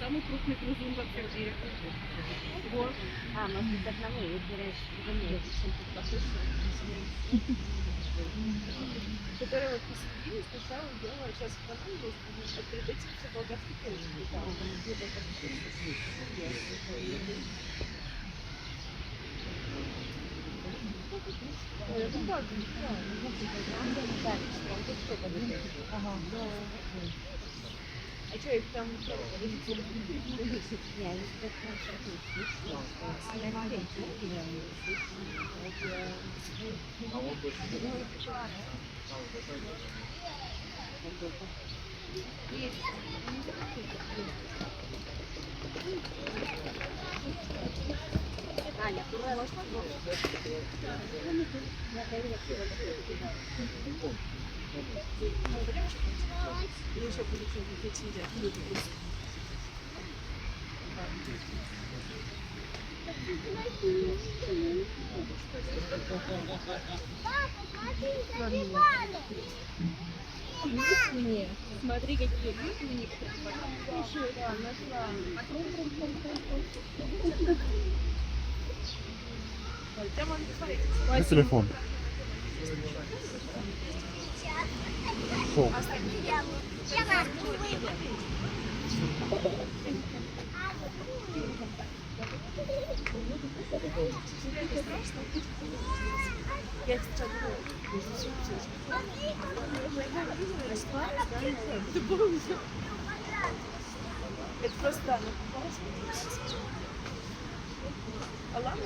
самый крупный грызун во всем мире. Вот. Может быть, одного выбираешь, Который вот посередине сначала делала, сейчас в канале есть, а перед этим все болгарский перец летал. Это так, а что, их там я не так хорошо Аня, или еще будет что-нибудь сидеть. Нет. Смотри, какие люди у них. Еще, да, нашла. Где телефон? Шо? Я сейчас это просто да, а ладно,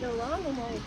Да ладно, мало.